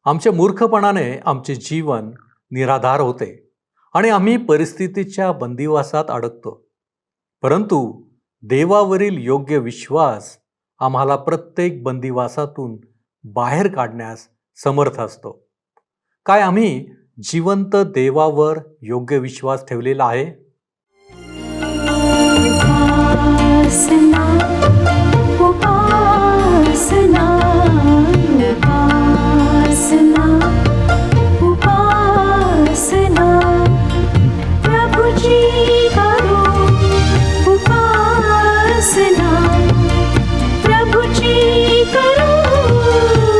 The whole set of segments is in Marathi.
आमच्या मूर्खपणाने आमचे जीवन निराधार होते आणि आम्ही परिस्थितीच्या बंदिवासात अडकतो. परंतु देवावरील योग्य विश्वास आम्हाला प्रत्येक बंदिवासातून बाहेर काढण्यास समर्थ असतो. काय आम्ही जिवंत देवावर योग्य विश्वास ठेवलेला आहे? उपासना उपासना उपासना उपासना प्रभुजी करो उपासना प्रभुजी करो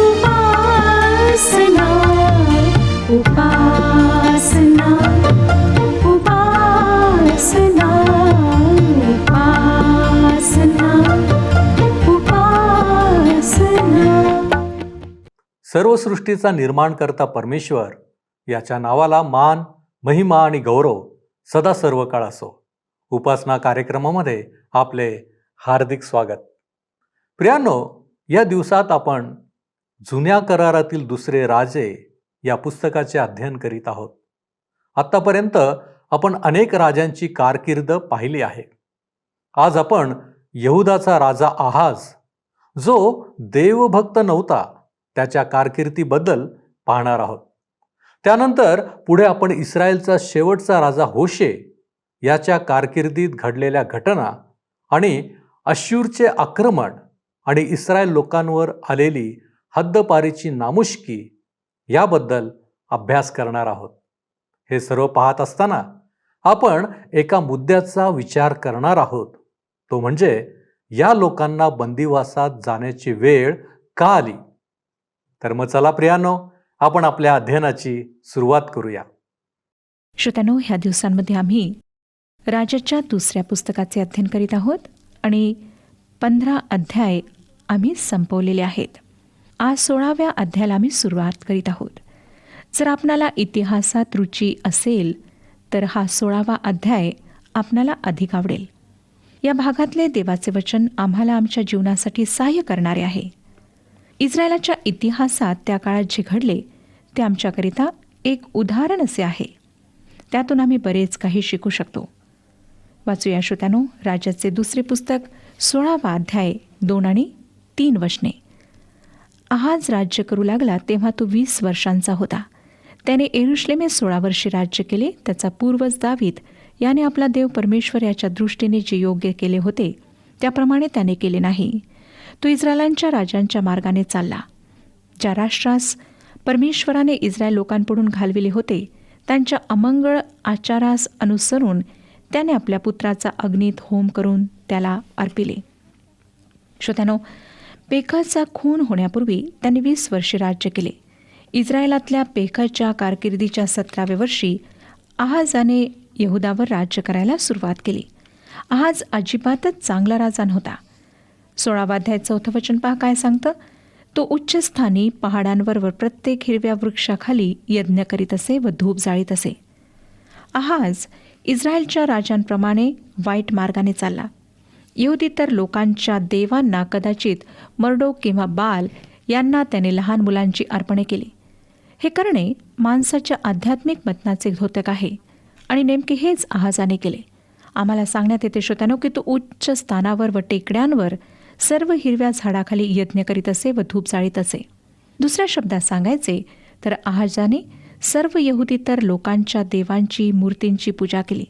उपासना उपासना उपासना सर्व सृष्टीचा निर्माणकर्ता परमेश्वर याच्या नावाला मान, महिमा आणि गौरव सदा सर्व काळ असो. उपासना कार्यक्रमामध्ये आपले हार्दिक स्वागत. प्रियांनो, या दिवसात आपण जुन्या करारातील दुसरे राजे या पुस्तकाचे अध्ययन करीत आहोत. आत्तापर्यंत आपण अनेक राजांची कारकीर्द पाहिली आहे. आज आपण यहुदाचा राजा आहाज, जो देवभक्त नव्हता, त्याच्या कारकिर्दीबद्दल पाहणार आहोत. त्यानंतर पुढे आपण इस्रायलचा शेवटचा राजा होशे याच्या कारकिर्दीत घडलेल्या घटना आणि अश्शूरचे आक्रमण आणि इस्रायल लोकांवर आलेली हद्दपारीची नामुष्की याबद्दल अभ्यास करणार आहोत. हे सर्व पाहत असताना आपण एका मुद्द्याचा विचार करणार आहोत, तो म्हणजे या लोकांना बंदिवासात जाण्याची वेळ का आली. तर मग चला प्रियांनो, आपण आपल्या अध्ययनाची सुरुवात करूया. श्रोत्यांनो, ह्या दिवसांमध्ये आम्ही राजाच्या दुसऱ्या पुस्तकाचे अध्ययन करीत आहोत आणि 15 अध्याय आम्ही संपवलेले आहेत. आज 16व्या अध्यायाला आम्ही सुरुवात करीत आहोत. जर आपणाला इतिहासात रुची असेल तर हा 16वा अध्याय आपणाला अधिक आवडेल. या भागातले देवाचे वचन आम्हाला आमच्या जीवनासाठी सहाय्य करणारे आहे. इस्रायलाच्या इतिहासात त्या काळात जे घडले ते आमच्याकरिता एक उदाहरण असे आहे. त्यातून आम्ही बरेच काही शिकू शकतो. वाचूया श्रोत्यांनो, राजाचे दुसरे पुस्तक 16वा अध्याय 2 आणि 3 वचने. आहाज राज्य करू लागला तेव्हा तो 20 वर्षांचा होता. त्याने यरूशलेमेत 16 वर्षे राज्य केले. त्याचा पूर्वज दावीद याने आपला देव परमेश्वर याच्या दृष्टीने जे योग्य केले होते त्याप्रमाणे त्याने केले नाही. तो इस्रायलांच्या राजांच्या मार्गाने चालला. ज्या राष्ट्रास परमेश्वराने इस्रायल लोकांपुढून घालविले होते त्यांच्या अमंगळ आचारास अनुसरून त्याने आपल्या पुत्राचा अग्नीत होम करून त्याला अर्पिले. श्रोत्यानो, पेकहचा खून होण्यापूर्वी त्याने 20 वर्षे राज्य केले. इस्रायलातल्या पेकहच्या कारकिर्दीच्या 17व्या वर्षी आहाजाने यहुदावर राज्य करायला सुरुवात केली. आहाज अजिबातच चांगला राजा नव्हता. 16वा अध्याय 4 वचन पहा काय सांगतं. तो उच्चस्थानी पहाडांवर व प्रत्येक हिरव्या वृक्षाखाली यज्ञ करीत असे व धूप जाळीत असे. आहाज इस्रायलच्या राजांप्रमाणे वाईट मार्गाने चालला. यहुदी तर लोकांच्या देवांना, कदाचित मर्डोक किंवा बाल यांना त्याने लहान मुलांची अर्पणे केली. हे करणे माणसाच्या आध्यात्मिक मतनाचे द्योतक आहे आणि नेमके हेच आहाजाने केले. आम्हाला सांगण्यात येते श्रोत्यानो की तो उच्च स्थानावर व टेकड्यांवर सर्व हिरव्या झाडाखाली यज्ञ करीत असे व धूप जाळीत असे. दुसऱ्या शब्दात सांगायचे तर आहाजाने सर्व यहुदी तर लोकांच्या देवांची, मूर्तींची पूजा केली.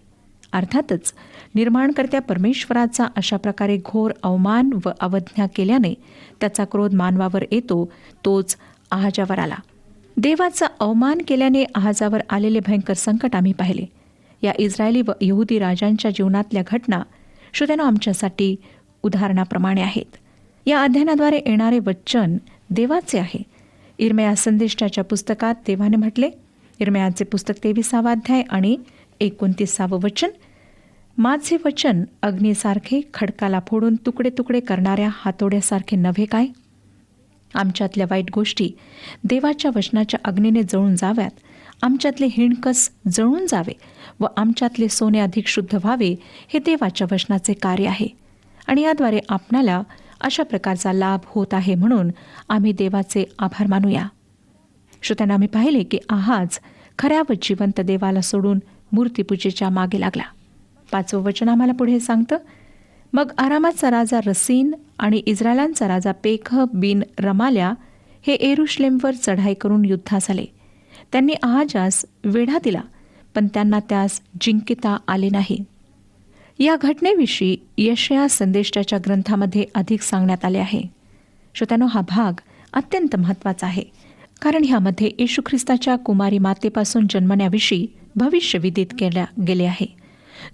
अर्थातच निर्माणकर्त्या परमेश्वराचा अशा प्रकारे घोर अवमान व अवज्ञा केल्याने त्याचा क्रोध मानवावर येतो, तोच आहाजावर आला. देवाचा अवमान केल्याने आहाजावर आलेले भयंकर संकट आम्ही पाहिले. या इस्रायली व यहुदी राजांच्या जीवनातल्या घटना श्रोत्यांनो आमच्यासाठी उदाहरणाप्रमाणे आहेत. या अध्ययनाद्वारे येणारे वचन देवाचे आहे. इर्मया संदेष्टाच्या पुस्तकात देवाने म्हटले, इर्मयाचे पुस्तक 23वा अध्याय आणि 29वे वचन, माझे वचन अग्नीसारखे खडकाला फोडून तुकडे तुकडे करणाऱ्या हातोड्यासारखे नव्हे काय. आमच्यातल्या वाईट गोष्टी देवाच्या वचनाच्या अग्नीने जळून जाव्यात. आमच्यातले हिणकस जळून जावे व आमच्यातले सोने अधिक शुद्ध व्हावे, हे देवाच्या वचनाचे कार्य आहे. आणि याद्वारे आपणाला अशा प्रकारचा लाभ होत आहे, म्हणून आम्ही देवाचे आभार मानूया. श्रोत्यांना आम्ही पाहिले की आहाज खऱ्या व जिवंत देवाला सोडून मूर्तीपूजेच्या मागे लागला. 5वं वचन आम्हाला पुढे सांगतं, मग आरामाचा राजा रसीन आणि इस्रायलांचा राजा पेख बिन रमाल्या हे एरुशलेमवर चढाई करून युद्धास आले. त्यांनी आहाजास वेढा दिला, पण त्यांना त्यास जिंकता आले नाही. या घटनेविषयी यशया संदेष्टाच्या ग्रंथामध्ये अधिक सांगण्यात आले आहे. श्रोत्यांनो, हा भाग अत्यंत महत्त्वाचा आहे, कारण ह्यामध्ये येशू ख्रिस्ताच्या कुमारी मातेपासून जन्मण्याविषयी भविष्य विदित केल्या गेले आहे.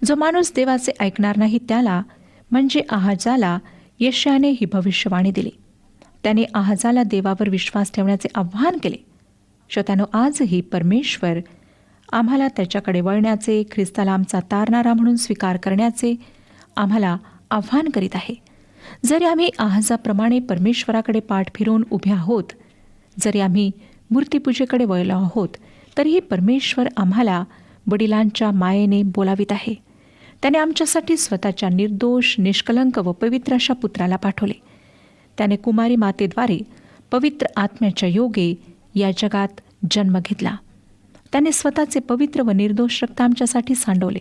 जो माणूस देवाचे ऐकणार नाही त्याला म्हणजे आहाजाला यशयाने ही भविष्यवाणी दिली. त्याने आहाजाला देवावर विश्वास ठेवण्याचे आव्हान केले. श्रोत्यांनो, आजही परमेश्वर आम्हाला त्याच्याकडे वळण्याचे, ख्रिस्ताला आमचा तारणारा म्हणून स्वीकार करण्याचे आम्हाला आव्हान करीत आहे. जरी आम्ही आहाजाप्रमाणे परमेश्वराकडे पाठ फिरवून उभे आहोत, जरी आम्ही मूर्तीपूजेकडे वळलो आहोत, तरीही परमेश्वर आम्हाला वडिलांच्या मायेने बोलावित आहे. त्याने आमच्यासाठी स्वतःच्या निर्दोष, निष्कलंक व पवित्र अशा पुत्राला पाठवले. त्याने कुमारी मातेद्वारे पवित्र आत्म्याच्या योगे या जगात जन्म घेतला. त्याने स्वतःचे पवित्र व निर्दोष रक्त आमच्यासाठी सांडवले.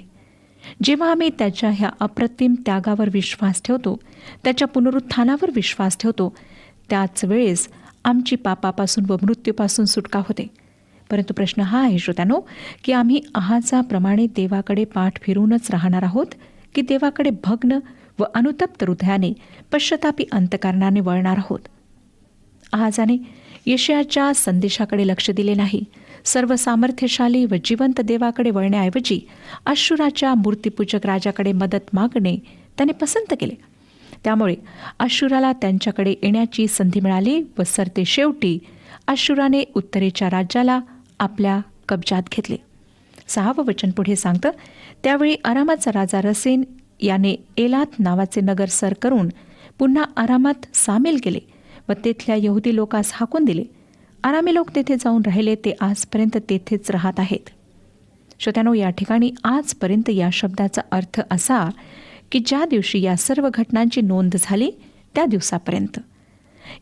जेव्हा आम्ही त्याच्या ह्या अप्रतिम त्यागावर विश्वास ठेवतो, त्याच्या पुनरुत्थानावर विश्वास ठेवतो, त्याच वेळेस आमची पापापासून व मृत्यूपासून सुटका होते. परंतु प्रश्न हा आहे श्रोत्यांनो, की आम्ही आहाजाप्रमाणे देवाकडे पाठ फिरूनच राहणार आहोत, की देवाकडे भग्न व अनुतप्त हृदयाने, पश्चातापी अंतकरणाने वळणार आहोत. आहाजाने यशयाच्या संदेशाकडे लक्ष दिले नाही. सर्व सामर्थ्यशाली व जिवंत देवाकडे वळण्याऐवजी अश्शूराच्या मूर्तीपूजक राजाकडे मदत मागणे त्याने पसंत केले. त्यामुळे अश्शूराला त्यांच्याकडे येण्याची संधी मिळाली व सरते शेवटी अश्शूराने उत्तरेच्या राज्याला आपल्या कब्जात घेतले. 6वं वचन पुढे सांगतं, त्यावेळी आरामाचा राजा रसेन याने एलात नावाचे नगर सर करून पुन्हा आरामात सामील केले व तेथल्या यहुदी लोकांस हाकून दिले. आरामी लोक तेथे जाऊन राहिले, ते आजपर्यंत तेथेच राहत आहेत. श्रोत्यांनो, या ठिकाणी आजपर्यंत या शब्दाचा अर्थ असा की ज्या दिवशी या सर्व घटनांची नोंद झाली त्या दिवसापर्यंत.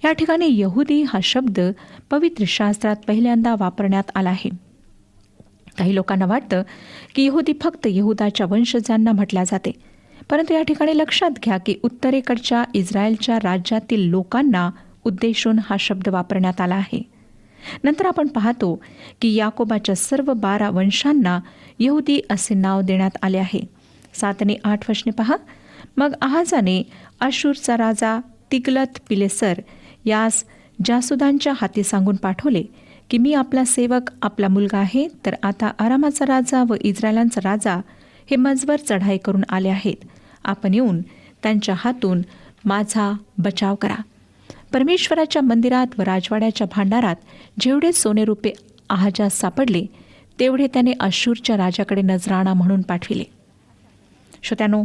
या ठिकाणी यहुदी हा शब्द पवित्र शास्त्रात पहिल्यांदा वापरण्यात आला आहे. काही लोकांना वाटतं की यहुदी फक्त यहुदाच्या वंशजांना म्हटल्या जाते, परंतु या ठिकाणी लक्षात घ्या की उत्तरेकडच्या इस्रायलच्या राज्यातील लोकांना उद्देशून हा शब्द वापरण्यात आला आहे. नंतर आपण पाहतो की याकोबाच्या सर्व 12 वंशांना यहुदी असे नाव देण्यात आले आहे. 7 आणि 8 वचने पहा, मग आहाजाने अश्शूरचा राजा तिग्लत पिलेसर यास जासुदांच्या हाती सांगून पाठवले की मी आपला सेवक, आपला मुलगा आहे, तर आता आरामाचा राजा व इस्रायलांचा राजा हे मजवर चढाई करून आले आहेत. आपण येऊन त्यांच्या हातून माझा बचाव करा. परमेश्वराच्या मंदिरात व राजवाड्याच्या भांडारात जेवढे सोने रुपे आहाजास सापडले तेवढे त्याने अश्शूरच्या राजाकडे नजराणा म्हणून पाठविले. श्रोत्यांनो,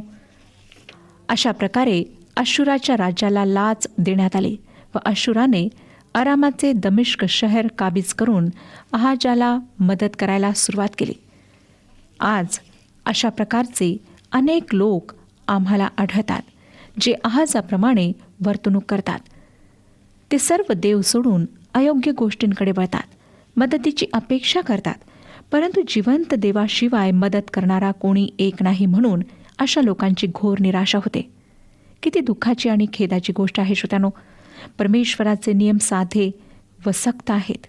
अशा प्रकारे अश्शूराच्या राज्याला लाच देण्यात आली व अश्शूराने आरामाचे दमिश्क शहर काबीज करून आहाजाला मदत करायला सुरुवात केली. आज अशा प्रकारचे अनेक लोक आम्हाला आढळतात जे आहाजाप्रमाणे वर्तणूक करतात. ते सर्व देव सोडून अयोग्य गोष्टींकडे वळतात, मदतीची अपेक्षा करतात, परंतु जिवंत देवाशिवाय मदत करणारा कोणी एक नाही म्हणून अशा लोकांची घोर निराशा होते. किती दुःखाची आणि खेदाची गोष्ट आहे श्रोत्यांनो. परमेश्वराचे नियम साधे व सक्त आहेत.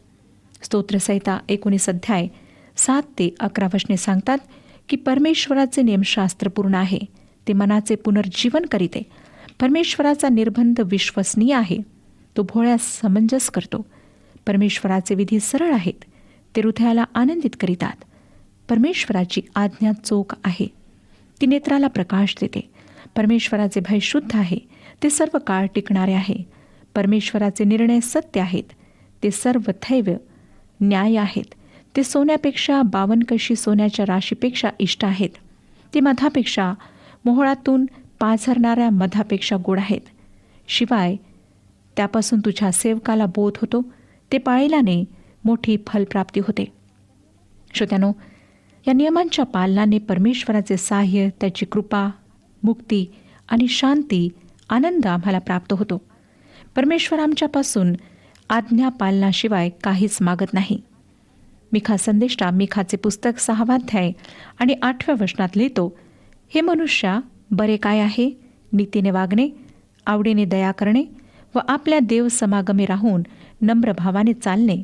स्तोत्रसंहिता 19 अध्याय 7 ते 11 वचने सांगतात की परमेश्वराचे नियमशास्त्र पूर्ण आहे, ते मनाचे पुनर्जीवन करीते. परमेश्वराचा निर्बंध विश्वसनीय आहे, तो भोळ्यास समंजस करतो. परमेश्वराचे विधी सरळ आहेत, ते हृदयाला आनंदित करीतात. परमेश्वराची आज्ञा चोख आहे, ती नेत्राला प्रकाश देते. परमेश्वराचे भय शुद्ध आहे, ते सर्व काळ टिकणारे आहे. परमेश्वराचे निर्णय सत्य आहेत, ते सर्व थैव न्याय आहेत. ते सोन्यापेक्षा 52 कशी सोन्याच्या राशीपेक्षा इष्ट आहेत. ते मधापेक्षा, मोहळातून पाझरणाऱ्या मधापेक्षा गोड आहेत. शिवाय त्यापासून तुझ्या सेवकाला बोध होतो, ते पाळिल्याने मोठी फलप्राप्ती होते. श्रोत्यानो, या नियमांच्या पालनाने परमेश्वराचे साह्य, त्याची कृपा, मुक्ती आणि शांती, आनंद आम्हाला प्राप्त होतो. परमेश्वर आमच्यापासून आज्ञा पालनाशिवाय काहीच मागत नाही. मिखा संदेष्टा मिखाचे पुस्तक 6 अध्याय आणि 8 वचनात लिहितो, हे मनुष्या, बरे काय आहे? नीतीने वागणे, आवडीने दया करणे व आपल्या देव समागमे राहून नम्र भावाने चालणे,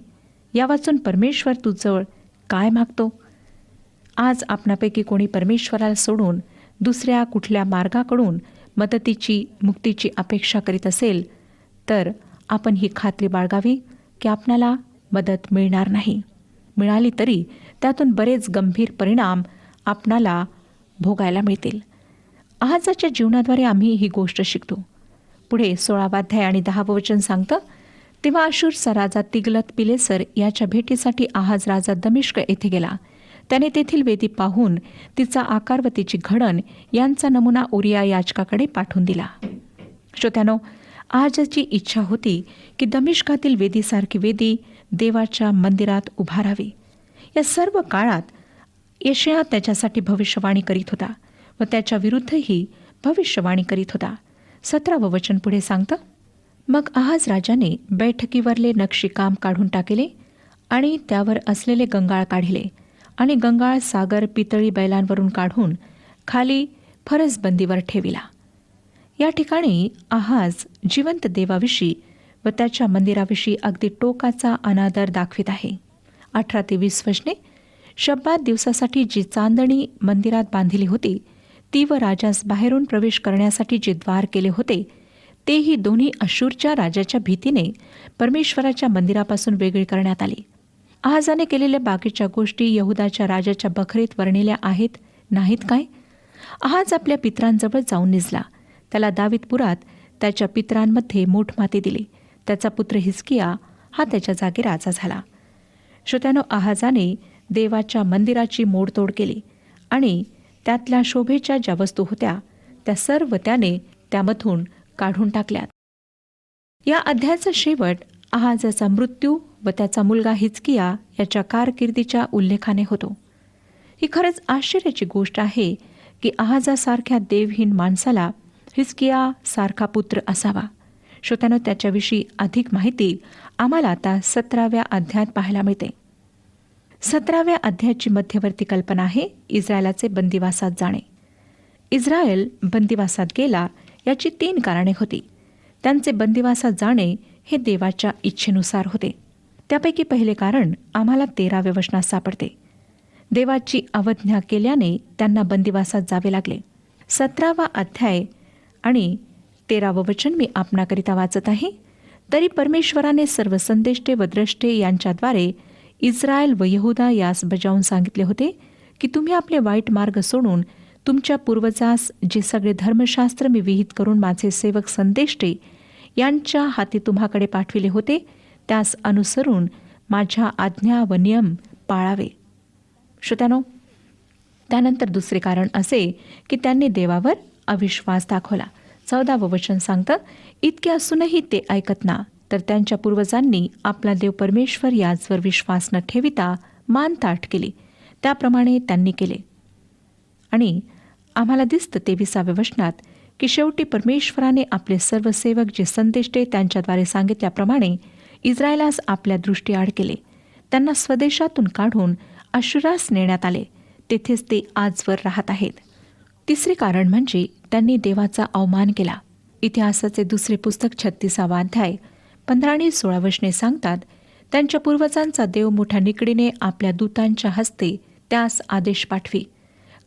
या वाचून परमेश्वर तुझजवळ काय मागतो? आज आपणापैकी कोणी परमेश्वराला सोडून दुसऱ्या कुठल्या मार्गाकडून मदतीची, मुक्तीची अपेक्षा करीत असेल तर आपण ही खात्री बाळगावी की आपणाला मदत मिळणार नाही. मिळाली तरी त्यातून बरेच गंभीर परिणाम आपणाला भोगायला मिळतील. आहाजाच्या जीवनाद्वारे आम्ही ही गोष्ट शिकतो. पुढे 16 अध्याय आणि 10 वचन सांगतं, तेव्हा अशूरचा राजा तिग्लत पिलेसर याच्या भेटीसाठी आहाज राजा दमिश्क येथे गेला. त्याने तेथील वेदी पाहून तिचा आकार व तिची घडण यांचा नमुना उरिया याजकाकडे पाठवून दिला. श्रोत्यानो, आहाजाची इच्छा होती की दमिश्कातील वेदीसारखी वेदी देवाच्या मंदिरात उभारावी. या सर्व काळात यशया त्याच्यासाठी भविष्यवाणी करीत होता व त्याच्या विरुद्धही भविष्यवाणी करीत होता. 17 वचन पुढे सांगतं, मग आहाज राजाने बैठकीवरले नक्षीकाम काढून टाकले आणि त्यावर असलेले गंगाळ काढले आणि गंगाळ सागर पितळी बैलांवरून काढून खाली फरसबंदीवर ठेविला. या ठिकाणी आहाज जिवंत देवाविषयी व त्याच्या मंदिराविषयी अगदी टोकाचा अनादर दाखवित आहे. 18 ते 20 वचने, शब्बात दिवसासाठी जी चांदणी मंदिरात बांधली होती ती व राजास बाहेरून प्रवेश करण्यासाठी जे द्वार केले होते तेही दोन्ही अशूरच्या राजाच्या भीतीने परमेश्वराच्या मंदिरापासून वेगळी करण्यात आली. आहाजाने केलेल्या बाकीच्या गोष्टी यहुदाच्या राजाच्या बखरीत वर्णिल्या आहेत, नाहीत काय? आहाज आपल्या पितरांजवळ जाऊन निजला. त्याला दावीदपुरात त्याच्या पितरांमध्ये मोठमाती दिली. त्याचा पुत्र हिजकिया हा त्याच्या जागी राजा झाला. श्रोत्यानो, आहाजाने देवाच्या मंदिराची मोडतोड केली आणि त्यातल्या शोभेच्या ज्या वस्तू होत्या त्या सर्व त्याने त्यामधून काढून टाकल्यात. या अध्यायाचा शेवट आहाजाचा मृत्यू व त्याचा मुलगा हिजकिया याच्या कारकिर्दीच्या उल्लेखाने होतो. ही खरंच आश्चर्याची गोष्ट आहे की आहाजासारख्या देवहीन माणसाला हिजकिया सारखा पुत्र असावा. श्रोत्यानो, त्याच्याविषयी अधिक माहिती आम्हाला आता 17व्या अध्यायात पाहायला मिळते. 17व्या अध्यायाची मध्यवर्ती कल्पना आहे इस्रायलाचे बंदिवासात जाणे. इस्रायल बंदिवासात गेला याची 3 कारणे होती. त्यांचे बंदिवासात जाणे हे देवाच्या इच्छेनुसार होते. त्यापैकी पहिले कारण आम्हाला 13व्या वचनात सापडते. देवाची अवज्ञा केल्याने त्यांना बंदिवासात जावे लागले. 17वा अध्याय आणि 13वं वचन मी आपणाकरिता वाचत आहे. तरी परमेश्वराने सर्व संदेष्टे व द्रष्टे यांच्याद्वारे इस्रायल व यहुदा यास बजावून सांगितले होते की तुम्ही आपले वाईट मार्ग सोडून तुमच्या पूर्वजास जे सगळे धर्मशास्त्र मी विहित करून माझे सेवक संदेष्टे यांच्या हाती तुम्हाकडे पाठविले होते त्यास अनुसरून माझ्या आज्ञा व नियम पाळावे. श्रोत्यानो, त्यानंतर दुसरे कारण असे की त्यांनी देवावर अविश्वास दाखवला. 14वं वचन सांगतं, इतके असूनही ते ऐकत ना, तर त्यांच्या पूर्वजांनी आपला देव परमेश्वर याचवर विश्वास न ठेविता मानताठ केली. त्याप्रमाणे त्यांनी केले. आणि आम्हाला दिसतं 23व्या वचनात की शेवटी परमेश्वराने आपले सर्व सेवक जे संदेष्टे त्यांच्याद्वारे सांगितल्याप्रमाणे इस्रायलास आपल्या दृष्टीआड केले. त्यांना स्वदेशातून काढून अशुरास नेण्यात आले. तेथेच ते आजवर राहत आहेत. तिसरे कारण म्हणजे त्यांनी देवाचा अवमान केला. इतिहासाचे दुसरे पुस्तक 36वा अध्याय 15 आणि 16 वचने सांगतात, त्यांच्या पूर्वजांचा देव मोठ्या निकडीने आपल्या दूतांच्या हस्ते त्यास आदेश पाठवी,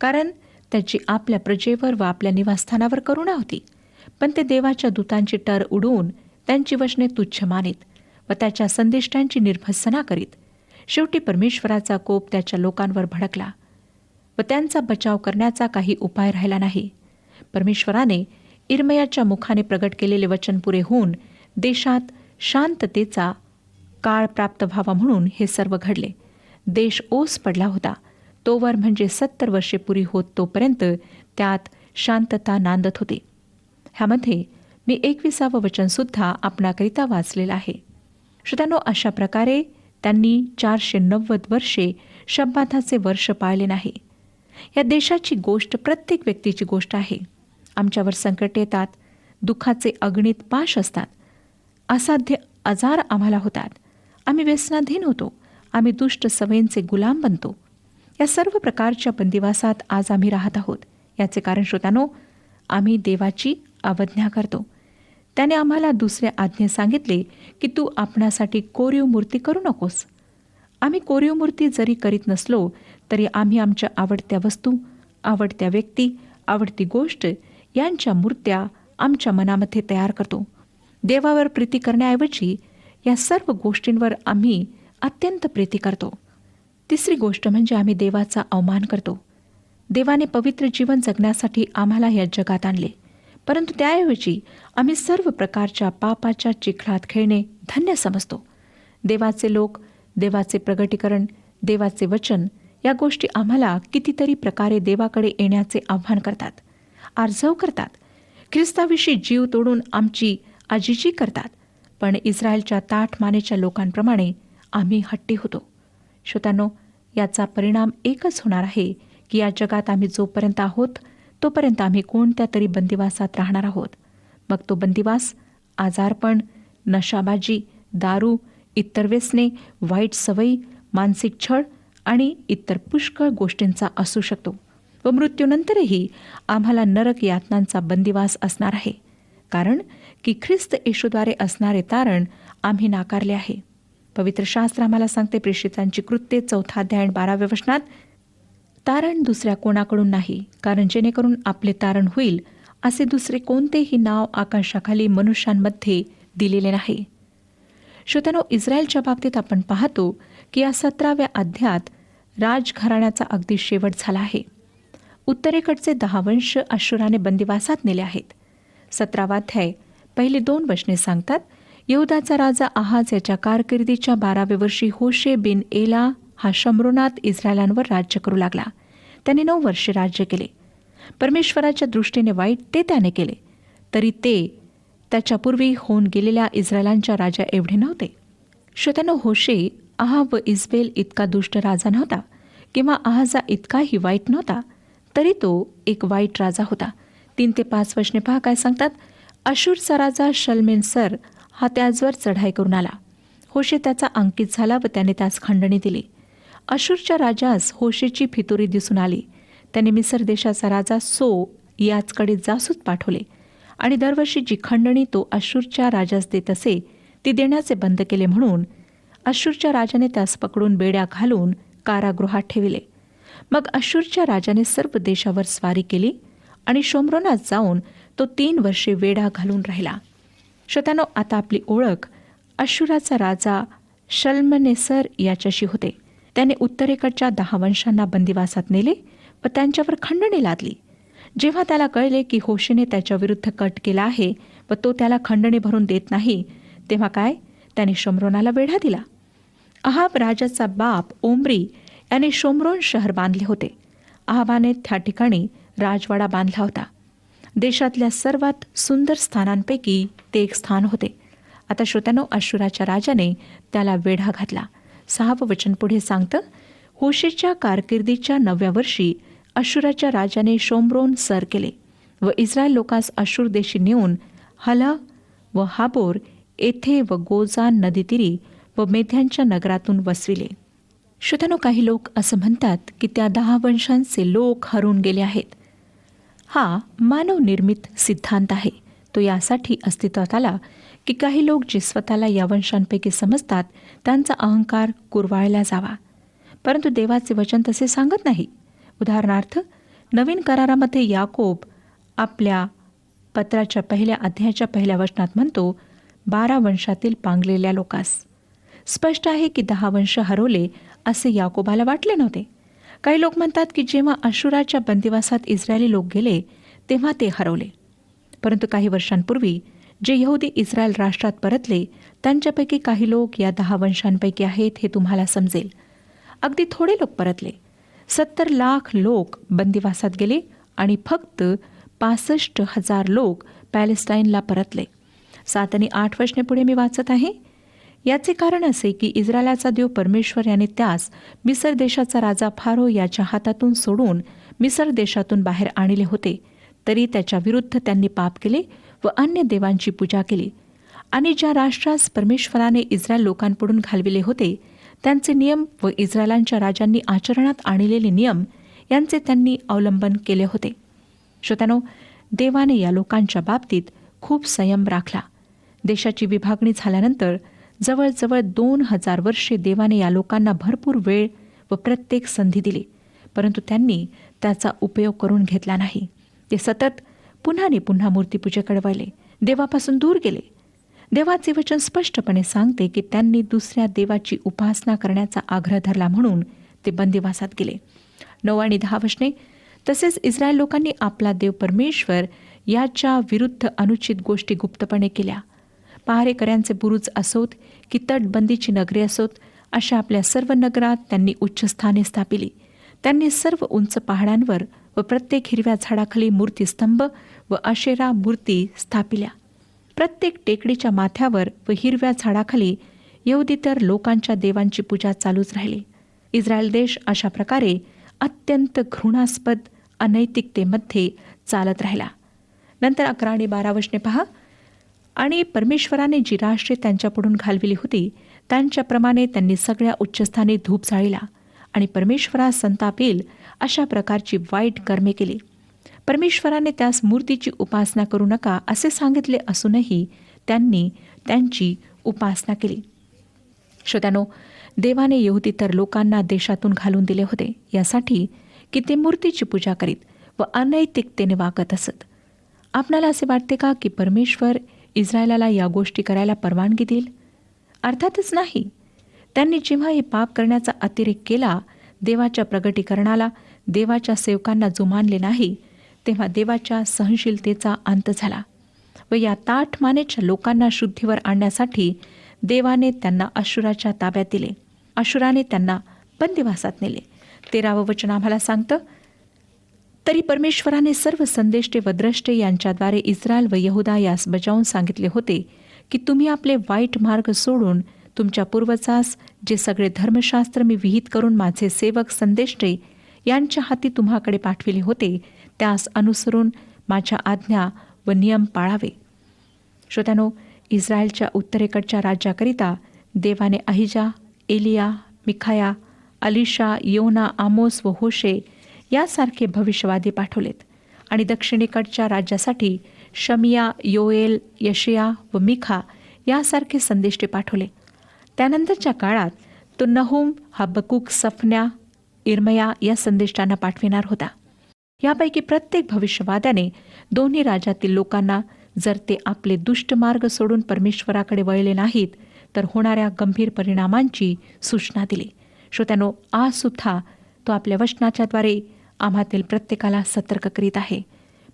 कारण त्याची आपल्या प्रजेवर व आपल्या निवासस्थानावर करुणा होती. पण ते देवाच्या दूतांची टर उडवून त्यांची वचने तुच्छ मानित व त्याच्या संदेष्टांची निर्भत्सना करीत. शेवटी परमेश्वराचा कोप त्याच्या लोकांवर भडकला व त्यांचा बचाव करण्याचा काही उपाय राहिला नाही. परमेश्वराने इर्मयाच्या मुखाने प्रगट केलेले वचन पुरे होऊन देशात शांततेचा काळ प्राप्त व्हावा म्हणून हे सर्व घडले. देश ओस पडला होता. तोवर म्हणजे 70 वर्षे पुरी होत तोपर्यंत त्यात शांतता नांदत होती. ह्यामध्ये मी 21वं वचनसुद्धा आपणाकरिता वाचलेलं आहे. श्रोत्यानो, अशा प्रकारे त्यांनी 490 वर्षे शब्बाताचे वर्ष पाळले नाही. या देशाची गोष्ट प्रत्येक व्यक्तीची गोष्ट आहे. आमच्यावर संकट येतात, दुःखाचे अगणित पाश असतात, असाध्य आजार आम्हाला होतात, आम्ही व्यसनाधीन होतो, आम्ही दुष्ट सवयींचे गुलाम बनतो. या सर्व प्रकारच्या बंदिवासात आज आम्ही राहत आहोत. याचे कारण श्रोतांनो, आम्ही देवाची अवज्ञा करतो. त्याने आम्हाला दुसरे आज्ञे सांगितले की तू आपणासाठी कोरीव मूर्ती करू नकोस. आम्ही कोरीव मूर्ती जरी करीत नसलो तरी आम्ही आमच्या आवडत्या वस्तू, आवडत्या व्यक्ती, आवडती गोष्ट यांच्या मूर्त्या आमच्या मनामध्ये तयार करतो. देवावर प्रीती करण्याऐवजी या सर्व गोष्टींवर आम्ही अत्यंत प्रीती करतो. तिसरी गोष्ट म्हणजे आम्ही देवाचा अवमान करतो. देवाने पवित्र जीवन जगण्यासाठी आम्हाला या जगात आणले, परंतु त्याऐवजी आम्ही सर्व प्रकारच्या पापाच्या चिखलात खेळणे धन्य समजतो. देवाचे लोक, देवाचे प्रगटीकरण, देवाचे वचन या गोष्टी आम्हाला कितीतरी प्रकारे देवाकडे येण्याचे आव्हान करतात, आर्जव करतात. ख्रिस्ताविषयी जीव तोडून आमची आजीजी करतात. पण इस्रायलच्या ताठ मानेच्या लोकांप्रमाणे आम्ही हट्टी होतो. श्रोतांनो, याचा परिणाम एकच होणार आहे की या जगात आम्ही जोपर्यंत आहोत तोपर्यंत आम्ही कोणत्या तरी बंदिवासात राहणार आहोत. मग तो बंदिवास आजारपण, नशाबाजी, दारू, इतर व्यसने, वाईट सवयी, मानसिक छळ आणि इतर पुष्कळ गोष्टींचा असू शकतो. व मृत्यूनंतरही आम्हाला नरक यातनांचा बंदिवास असणार आहे, कारण की ख्रिस्त येशूद्वारे असणारे तारण आम्ही नाकारले आहे. पवित्र शास्त्र आम्हाला सांगते, प्रेषितांची कृत्ये 4 अध्याय 12 वचनात, तारण दुसऱ्या कोणाकडून नाही, कारण जेणेकरून आपले तारण होईल असे दुसरे कोणतेही नाव आकाशाखाली मनुष्यांमध्ये दिलेले नाही. श्रोत्यानो, इस्रायलच्या बाबतीत आपण पाहतो की या 17व्या अध्यायात राजघराण्याचा अगदी शेवट झाला आहे. उत्तरेकडचे 10 वंश अश्शूराने बंदिवासात नेले आहेत. 17वा अध्याय पहिली 2 वचने सांगतात, यहूदाचा राजा आहाज याच्या कारकिर्दीच्या 12व्या वर्षी होशे बिन एला हा शम्रोनात इस्रायलांवर राज्य करू लागला. त्याने 9 वर्षे राज्य केले. परमेश्वराच्या दृष्टीने वाईट ते त्याने केले, तरी ते त्याच्यापूर्वी होऊन गेलेल्या इस्रायलांच्या राजा एवढे नव्हते. श्रोत्यानो, होशे आहाब व इस्बेल इतका दुष्ट राजा नव्हता किंवा आहाजा इतकाही वाईट नव्हता, तरी तो एक वाईट राजा होता. 3 ते 5 वचने पहा काय सांगतात. अशूरचा राजा शल्मेनसर हा त्याचवर चढाई करून आला. होशे त्याचा अंकित झाला व त्याने त्यास खंडणी दिली. अशूरच्या राजास होशेची फितुरी दिसून आली. त्याने मिसर देशाचा राजा सो याचकडे जासूस पाठवले आणि दरवर्षी जी खंडणी तो अशूरच्या राजास देत असे ती देण्याचे बंद केले. म्हणून अशूरच्या राजाने त्यास पकडून बेड्या घालून कारागृहात ठेविले. मग अशूरच्या राजाने सर्व देशावर स्वारी केली आणि शोम्रोनात जाऊन तो 3 वर्षे वेढा घालून राहिला. श्रोत्यानो, आता आपली ओळख अशूराचा राजा शल्मनेसर याच्याशी होते. त्याने उत्तरेकडच्या 10 वंशांना बंदिवासात नेले व त्यांच्यावर खंडणी लादली. जेव्हा त्याला कळले की होशेने त्याच्याविरुद्ध कट केला आहे व तो त्याला खंडणी भरून देत नाही, तेव्हा काय, त्याने शोम्रोनाला वेढा दिला. आहाब राजाचा बाप ओम्री याने शोम्रोन शहर बांधले होते. आहाबाने त्या ठिकाणी राजवाडा बांधला होता. देशातल्या सर्वात सुंदर स्थानांपैकी ते एक स्थान होते. आता श्रोत्यानो, अश्शूराच्या राजाने त्याला वेढा घातला. 6वं वचन पुढे सांगतं, होशेच्या कारकिर्दीच्या 9व्या वर्षी अश्शूराच्या राजाने शोम्रोन सर केले व इस्रायल लोकांस अश्शूर देशी नेऊन हला व हाबोर येथे व गोजान नदीतीरी व मेध्यांच्या नगरातून वसविले. श्रोत्यानो, काही लोक असं म्हणतात की त्या 10 वंशांचे लोक हरून गेले आहेत. हा मानवनिर्मित सिद्धांत आहे. तो यासाठी अस्तित्वात आला की काही लोक जे स्वतःला या वंशांपैकी समजतात त्यांचा अहंकार कुरवाळला जावा. परंतु देवाचे वचन तसे सांगत नाही. उदाहरणार्थ, नवीन करारामध्ये याकोब आपल्या पत्राच्या 1 अध्यायाच्या 1 वचनात म्हणतो, 12 वंशातील पांगलेल्या लोकास. स्पष्ट आहे की 10 वंश हरवले असे याकोबाला वाटले नव्हते. काही लोक म्हणतात की जेव्हा अशुराच्या बंदिवासात इस्रायली लोक गेले तेव्हा ते हरवले. परंतु काही वर्षांपूर्वी जे यहुदी इस्रायल राष्ट्रात परतले त्यांच्यापैकी काही लोक या 10 वंशांपैकी आहेत हे तुम्हाला समजेल. अगदी थोडे लोक परतले. 70 लाख लोक बंदिवासात गेले आणि फक्त 65,000 लोक पॅलेस्टाईनला परतले. 7 आणि 8 वचने पुढे मी वाचत आहे. याचे कारण असे की इस्रायलाचा देव परमेश्वर याने त्यास मिसर देशाचा राजा फारो याच्या हातातून सोडून मिसर देशातून बाहेर आणले होते, तरी त्याच्या विरुद्ध त्यांनी पाप केले व अन्य देवांची पूजा केली. आणि ज्या राष्ट्रास परमेश्वराने इस्रायल लोकांपुढून घालविले होते त्यांचे नियम व इस्रायलांच्या राजांनी आचरणात आणलेले नियम यांचे त्यांनी अवलंबन केले होते. श्रोत्यानो, देवाने या लोकांच्या बाबतीत खूप संयम राखला. देशाची विभागणी झाल्यानंतर जवळजवळ 2000 वर्षे देवाने या लोकांना भरपूर वेळ व प्रत्येक संधी दिली, परंतु त्यांनी त्याचा उपयोग करून घेतला नाही. ते सतत पुन्हा मूर्तीपूजेकडे वळले, देवापासून दूर गेले. देवाचे वचन स्पष्टपणे सांगते की त्यांनी दुसऱ्या देवाची उपासना करण्याचा आग्रह धरला, म्हणून ते बंदिवासात गेले. 9 आणि 10 वचने, तसेच इस्रायल लोकांनी आपला देव परमेश्वर याच्या विरुद्ध अनुचित गोष्टी गुप्तपणे केल्या. पहारेकऱ्यांचे बुरुज असोत की तटबंदीची नगरे असोत, अशा आपल्या सर्व नगरात त्यांनी उच्चस्थाने स्थापिली. त्यांनी सर्व उंच पहाडांवर व प्रत्येक हिरव्या झाडाखाली मूर्तीस्तंभ व आशेरा मूर्ती स्थापिल्या. प्रत्येक टेकडीच्या माथ्यावर व हिरव्या झाडाखाली यहुदीतर लोकांच्या देवांची पूजा चालूच राहिली. इस्रायल देश अशा प्रकारे अत्यंत घृणास्पद अनैतिकतेमध्ये चालत राहिला. नंतर 11 आणि 12 वचने पहा. आणि परमेश्वराने जी राष्ट्रे त्यांच्यापुढून घालविली होती त्यांच्याप्रमाणे त्यांनी सगळ्या उच्चस्थानी धूप जाळिला आणि परमेश्वरास संताप येईल अशा प्रकारची वाईट कर्मे केली. परमेश्वराने त्यास मूर्तीची उपासना करू नका असे सांगितले असूनही त्यांनी त्यांची उपासना केली. श्रोत्यानो, देवाने यहुदीतर लोकांना देशातून घालून दिले होते यासाठी की ते मूर्तीची पूजा करीत व अनैतिकतेने वागत असत. आपणाला असे वाटते का की परमेश्वर इस्रायलाला या गोष्टी करायला परवानगी देईल? अर्थातच नाही. त्यांनी जेव्हा हे पाप करण्याचा अतिरेक केला, देवाच्या प्रगटीकरणाला, देवाच्या सेवकांना जुमानले नाही, तेव्हा देवाच्या सहनशीलतेचा अंत झाला व या ताठ मानेच्या लोकांना शुद्धीवर आणण्यासाठी देवाने त्यांना अशुराच्या ताब्यात दिले. अशुराने त्यांना बंदिवासात नेले. 13वे वचन आम्हाला सांगतं, तरी परमेश्वराने सर्व संदेष्टे व द्रष्टे यांच्याद्वारे इस्रायल व यहुदा यास बजावून सांगितले होते की तुम्ही आपले वाईट मार्ग सोडून तुमच्या पूर्वजास जे सगळे धर्मशास्त्र मी विहित करून माझे सेवक संदेष्टे यांच्या हाती तुम्हाकडे पाठविले होते त्यास अनुसरून माझ्या आज्ञा व नियम पाळावे. श्रोत्यानो, इस्रायलच्या उत्तरेकडच्या राज्याकरिता देवाने अहिजा, एलिया, मिखाया, अलिशा, योना, आमोस व होशे यासारखे भविष्यवादी पाठवलेत आणि दक्षिणेकडच्या राज्यासाठी शमिया, योएल, यशिया व मिखा यासारखे संदेष्टे पाठवले. त्यानंतरच्या काळात तो नहूम, हबक्कूक, सफन्या, इर्मया या संदेष्टांना पाठविणार होता. यापैकी प्रत्येक भविष्यवाद्याने दोन्ही राज्यातील लोकांना जर ते आपले दुष्ट मार्ग सोडून परमेश्वराकडे वळले नाहीत तर होणाऱ्या गंभीर परिणामांची सूचना दिली. श्रोत्यानो, आज सुद्धा तो आपल्या वचनाच्याद्वारे आम्हातील प्रत्येकाला सतर्क करीत आहे.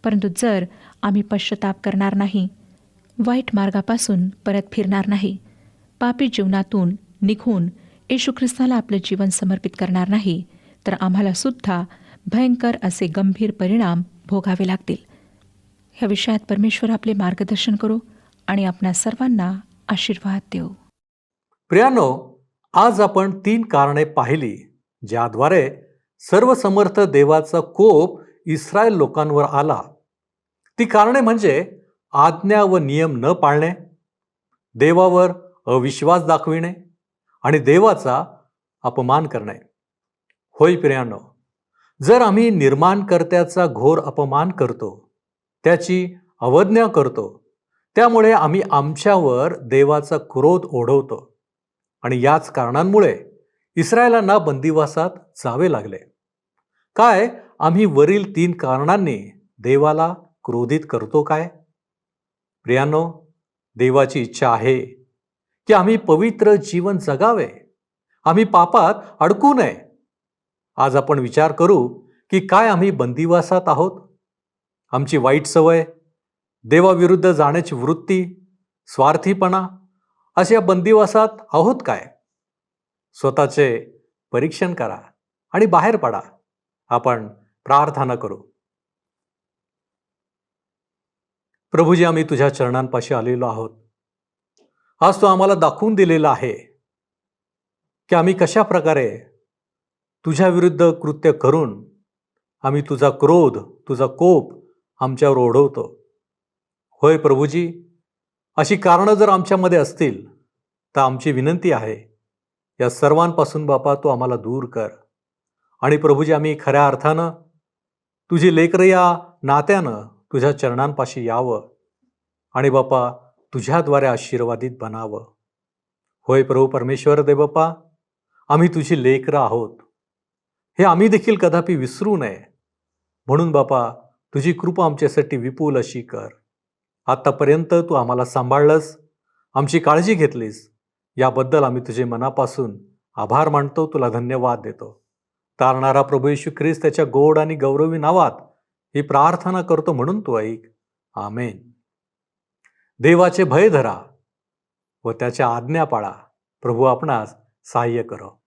परंतु जर आम्ही पश्चाताप करणार नाही, वाईट मार्गापासून परत फिरणार नाही, पापी जीवनातून निघून येशू ख्रिस्ताला आपलं जीवन समर्पित करणार नाही, तर आम्हाला सुद्धा भयंकर असे गंभीर परिणाम भोगावे लागतील. ह्या विषयात परमेश्वर आपले मार्गदर्शन करो आणि आपणा सर्वांना आशीर्वाद देऊ. प्रियानो, आज आपण 3 कारणे पाहिली ज्याद्वारे सर्वसमर्थ देवाचा कोप इस्रायल लोकांवर आला. ती कारणे म्हणजे आज्ञा व नियम न पाळणे, देवावर अविश्वास दाखविणे आणि देवाचा अपमान करणे. होय प्रियानो, जर आम्ही निर्माणकर्त्याचा घोर अपमान करतो, त्याची अवज्ञा करतो, त्यामुळे आम्ही आमच्यावर देवाचा क्रोध ओढवतो आणि याच कारणांमुळे इस्रायलांना बंदिवासात जावे लागले. काय आम्ही वरील 3 कारणांनी देवाला क्रोधित करतो काय? प्रियानो, देवाची इच्छा आहे की आम्ही पवित्र जीवन जगावे, आम्ही पापात अडकू नये. आज आपण विचार करू की काय आम्ही बंदिवासात आहोत? आमची वाईट सवय, देवाविरुद्ध जाण्याची वृत्ती, स्वार्थीपणा अशा बंदिवासात आहोत काय? स्वतःचे परीक्षण करा आणि बाहेर पडा. आपण प्रार्थना करू. प्रभूजी, आम्ही तुझ्या चरणांपाशी आलेलो आहोत. आज तू आम्हाला दाखवून दिलेला आहे की आम्ही कशा प्रकारे तुझ्या विरुद्ध कृत्य करून आम्ही तुझा क्रोध, तुझा कोप आमच्यावर ओढवतो. होय प्रभूजी, अशी कारणं जर आमच्यामध्ये असतील तर आमची विनंती आहे, या सर्वांपासून बापा तू आम्हाला दूर कर. आणि प्रभूजी आम्ही खऱ्या अर्थानं तुझी लेकरं या नात्यानं तुझ्या चरणांपाशी यावं आणि बापा तुझ्याद्वारे आशीर्वादित बनावं. होय प्रभू परमेश्वर दे बापा, आम्ही तुझी लेकरं आहोत हे आम्ही देखील कदापि विसरू नये. म्हणून बापा तुझी कृपा आमच्यासाठी विपुल अशी कर. आत्तापर्यंत तू आम्हाला सांभाळलंस, आमची काळजी घेतलीस, याबद्दल आम्ही तुझे मनापासून आभार मानतो, तुला धन्यवाद देतो. तारणारा प्रभू येशू ख्रिस्त त्याच्या गोड आणि गौरवी नावात ही प्रार्थना करतो म्हणून तू ऐक. आमेन. देवाचे भय धरा व त्याच्या आज्ञा पाळा. प्रभू आपणास सहाय्य करो.